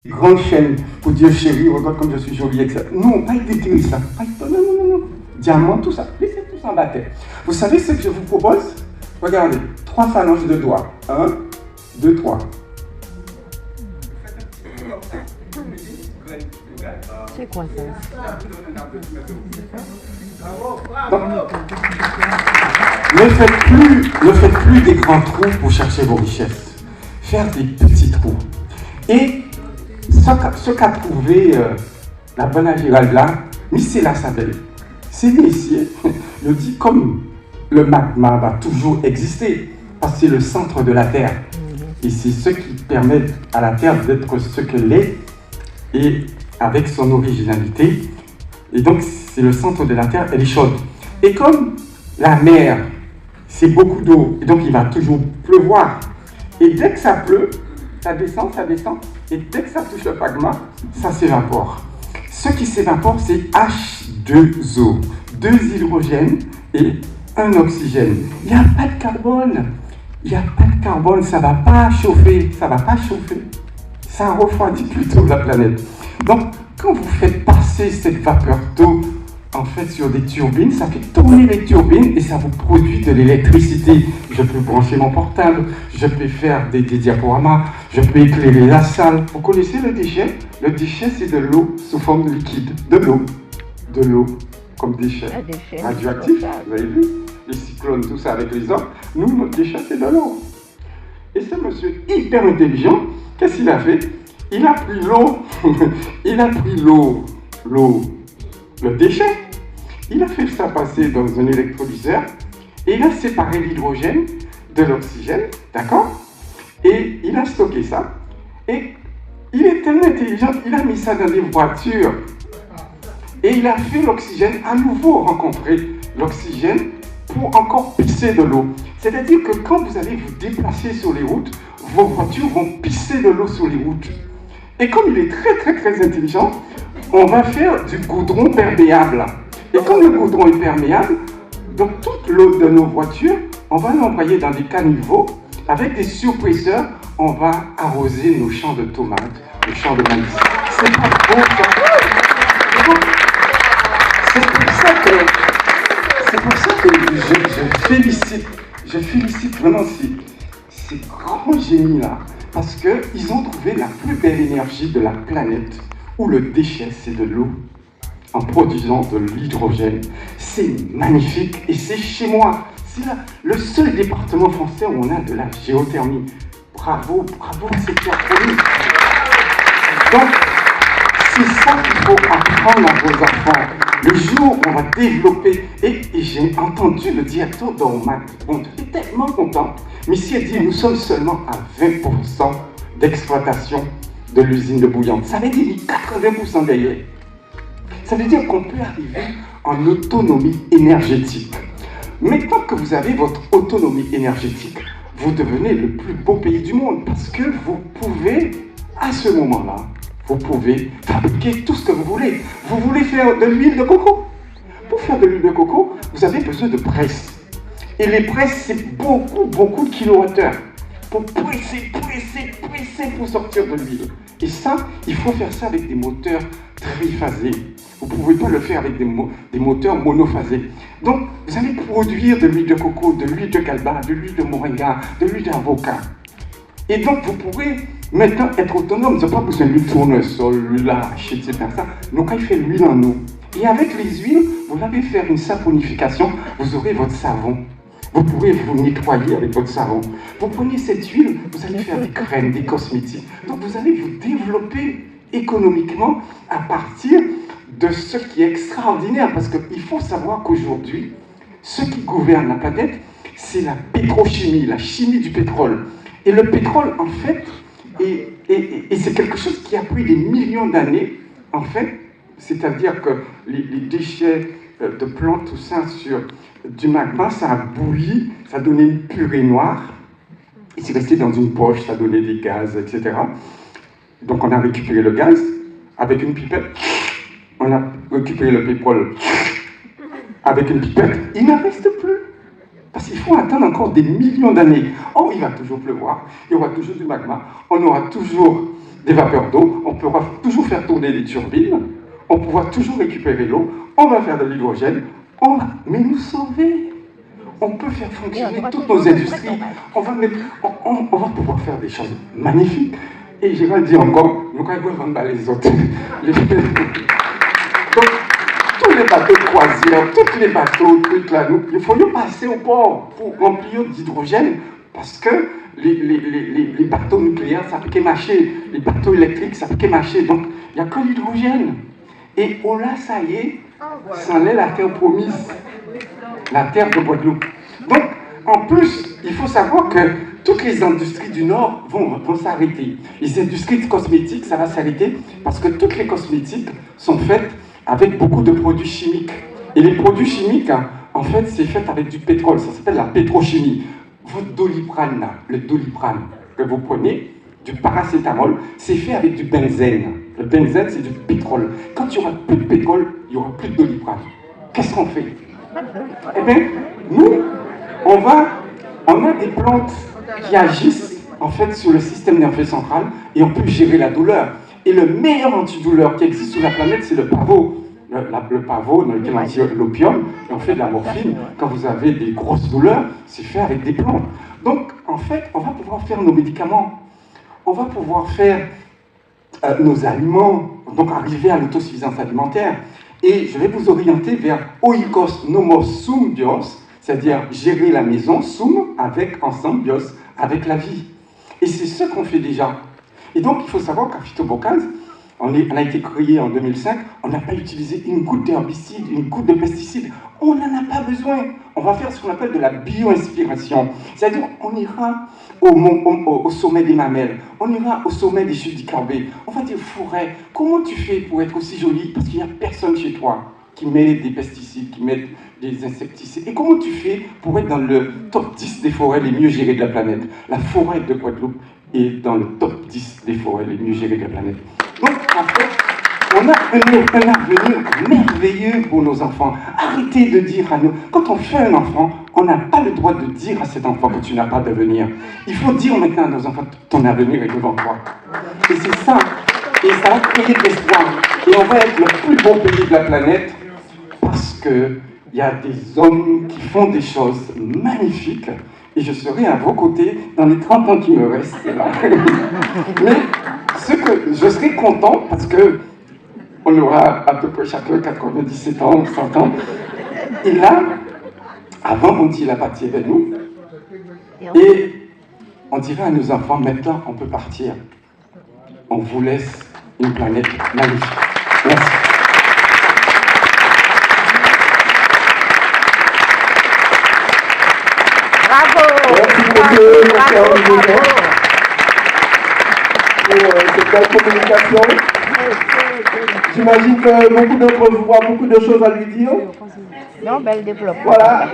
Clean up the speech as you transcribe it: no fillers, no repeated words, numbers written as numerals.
Grande chaîne pour dire chérie, regarde comme je suis jolie, etc. Non, pas détruire ça. Non, non, non, non. Diamant, tout ça. Laissez tout ça en bataille. Vous savez ce que je vous propose? Regardez, 3 phalanges de doigts. 1, 2, 3. C'est quoi ça? Donc, ne faites plus des grands trous pour chercher vos richesses. Faire des petits trous. Et ce qu'a trouvé la bonne Giralda, c'est la Sabelle. C'est ici, le dit comme le magma va toujours exister, parce que c'est le centre de la Terre. Et c'est ce qui permet à la Terre d'être ce qu'elle est, et avec son originalité. Et donc, c'est le centre de la Terre, elle est chaude. Et comme la mer, c'est beaucoup d'eau, et donc il va toujours pleuvoir. Et dès que ça pleut, ça descend, et dès que ça touche le magma, ça s'évapore. Ce qui s'évapore, c'est H2O, 2 hydrogènes et 1 oxygène. Il n'y a pas de carbone. Il n'y a pas de carbone, ça ne va pas chauffer, Ça refroidit plutôt la planète. Donc, quand vous faites passer cette vapeur d'eau en fait sur des turbines, ça fait tourner les turbines et ça vous produit de l'électricité. Je peux brancher mon portable, je peux faire des diaporamas, je peux éclairer la salle. Vous connaissez le déchet? Le déchet, c'est de l'eau sous forme liquide. De l'eau comme déchet. Radioactif, vous avez vu? Les cyclones, tout ça avec les hommes. Nous, notre déchet, c'est de l'eau. Et ce monsieur hyper intelligent, qu'est-ce qu'il a fait? Il a pris le déchet, il a fait ça passer dans un électrolyseur et il a séparé l'hydrogène de l'oxygène, d'accord? Et il a stocké ça. Et il est tellement intelligent, il a mis ça dans des voitures. Et il a fait l'oxygène, à nouveau rencontrer l'oxygène pour encore pisser de l'eau. C'est-à-dire que quand vous allez vous déplacer sur les routes, vos voitures vont pisser de l'eau sur les routes. Et comme il est très intelligent, on va faire du goudron perméable. Et comme le goudron est perméable, donc toute l'eau de nos voitures, on va l'envoyer dans des caniveaux. Avec des surpresseurs, on va arroser nos champs de tomates, nos champs de maïs. C'est pas beau ça. C'est pour ça que je félicite vraiment ces grands génies-là, parce qu'ils ont trouvé la plus belle énergie de la planète, où le déchet, c'est de l'eau, en produisant de l'hydrogène. C'est magnifique, et c'est chez moi. C'est le seul département français où on a de la géothermie. Bravo à cette personne. Donc, c'est ça qu'il faut apprendre à vos enfants. Le jour où on va développer, et j'ai entendu le directeur d'Ormac, bon, j'étais tellement content, mais il a dit, nous sommes seulement à 20% d'exploitation de l'usine de bouillante. Ça veut dire 80% derrière. Ça veut dire qu'on peut arriver en autonomie énergétique. Maintenant que vous avez votre autonomie énergétique, vous devenez le plus beau pays du monde, parce que vous pouvez, à ce moment-là, vous pouvez fabriquer tout ce que vous voulez. Vous voulez faire de l'huile de coco? Pour faire de l'huile de coco, vous avez besoin de presses. Et les presses, c'est beaucoup de kilowattheures. Pour presser pour sortir de l'huile. Et ça, il faut faire ça avec des moteurs triphasés. Vous ne pouvez pas le faire avec des moteurs monophasés. Donc, vous allez produire de l'huile de coco, de l'huile de galba, de l'huile de moringa, de l'huile d'avocat. Et donc, vous pourrez maintenant être autonome. Vous n'avez pas besoin de l'huile tournesol, l'huile arachide, etc. Donc, il fait l'huile en eau. Et avec les huiles, vous allez faire une saponification. Vous aurez votre savon. Vous pourrez vous nettoyer avec votre savon. Vous prenez cette huile, vous allez faire des crèmes, des cosmétiques. Donc, vous allez vous développer économiquement à partir de ce qui est extraordinaire. Parce qu'il faut savoir qu'aujourd'hui, ce qui gouverne la planète, c'est la pétrochimie, la chimie du pétrole. Et le pétrole, en fait, et c'est quelque chose qui a pris des millions d'années, en fait, c'est-à-dire que les déchets de plantes, tout ça, sur du magma, ça a bouilli, ça a donné une purée noire, et c'est resté dans une poche, ça a donné des gaz, etc. Donc on a récupéré le gaz, avec une pipette, on a récupéré le pétrole, avec une pipette, il n'en reste plus. Parce qu'il faut attendre encore des millions d'années. Oh, il va toujours pleuvoir, il y aura toujours du magma, on aura toujours des vapeurs d'eau, on pourra toujours faire tourner les turbines, on pourra toujours récupérer l'eau, on va faire de l'hydrogène, mais nous sauver. On peut faire fonctionner toutes nos industries, on va pouvoir faire des choses magnifiques. Et je vais le dire encore, nous allons vendre les autres. Donc, tous les bateaux de croisière, tous les bateaux, trucs là, il faut nous passer au port pour remplir d'hydrogène, parce que les bateaux nucléaires, ça peut marcher, les bateaux électriques, ça peut marcher, donc il n'y a que l'hydrogène. Et oh là, ça y est, c'en est la terre promise, la terre de Guadeloupe. Donc, en plus, il faut savoir que toutes les industries du Nord vont s'arrêter. Les industries cosmétiques, ça va s'arrêter, parce que toutes les cosmétiques sont faites avec beaucoup de produits chimiques. Et les produits chimiques, en fait, c'est fait avec du pétrole, ça s'appelle la pétrochimie. Votre Doliprane, là, le Doliprane que vous prenez, du paracétamol, c'est fait avec du benzène. Le benzène, c'est du pétrole. Quand il n'y aura plus de pétrole, il n'y aura plus de Doliprane. Qu'est-ce qu'on fait? Eh bien, nous, on a des plantes qui agissent, en fait, sur le système nerveux central, et on peut gérer la douleur. Et le meilleur antidouleur qui existe sur la planète, c'est le pavot. Le pavot dans lequel on tire l'opium, et on fait de la morphine. Quand vous avez des grosses douleurs, c'est fait avec des plantes. Donc, en fait, on va pouvoir faire nos médicaments. On va pouvoir faire nos aliments, donc arriver à l'autosuffisance alimentaire. Et je vais vous orienter vers oikos nomos sum bios, c'est-à-dire gérer la maison, sum, ensemble, bios, avec la vie. Et c'est ce qu'on fait déjà. Et donc, il faut savoir qu'à Phytobocase, on a été créé en 2005, on n'a pas utilisé une goutte d'herbicide, une goutte de pesticide. On n'en a pas besoin. On va faire ce qu'on appelle de la bio-inspiration. C'est-à-dire, on ira au sommet des Mamelles, on ira au sommet des chutes d'Icarbé, on va dire, forêt, comment tu fais pour être aussi jolie? Parce qu'il n'y a personne chez toi qui met des pesticides, qui met des insecticides. Et comment tu fais pour être dans le top 10 des forêts les mieux gérées de la planète? La forêt de Guadeloupe est dans le top 10 des forêts les mieux gérées de la planète. Donc, en fait, on a un avenir merveilleux pour nos enfants. Arrêtez de dire à nous, quand on fait un enfant, on n'a pas le droit de dire à cet enfant que tu n'as pas d'avenir. Il faut dire maintenant à nos enfants, ton avenir est devant toi. Et c'est ça. Et ça va créer de l'espoir. Et on va être le plus beau pays de la planète parce qu'il y a des hommes qui font des choses magnifiques. Et je serai à vos côtés dans les 30 ans qui me restent. Mais je serai content parce que on aura à peu près chacun 97 ans, 100 ans. Et là, avant, on dit la partie avec nous. Et on dira à nos enfants, maintenant, on peut partir. On vous laisse une planète magnifique. Merci. Bravo! Merci beaucoup, mon cher Olivier, pour cette belle communication. J'imagine que beaucoup d'entre vous ont beaucoup de choses à lui dire. Non, bel développement. Voilà.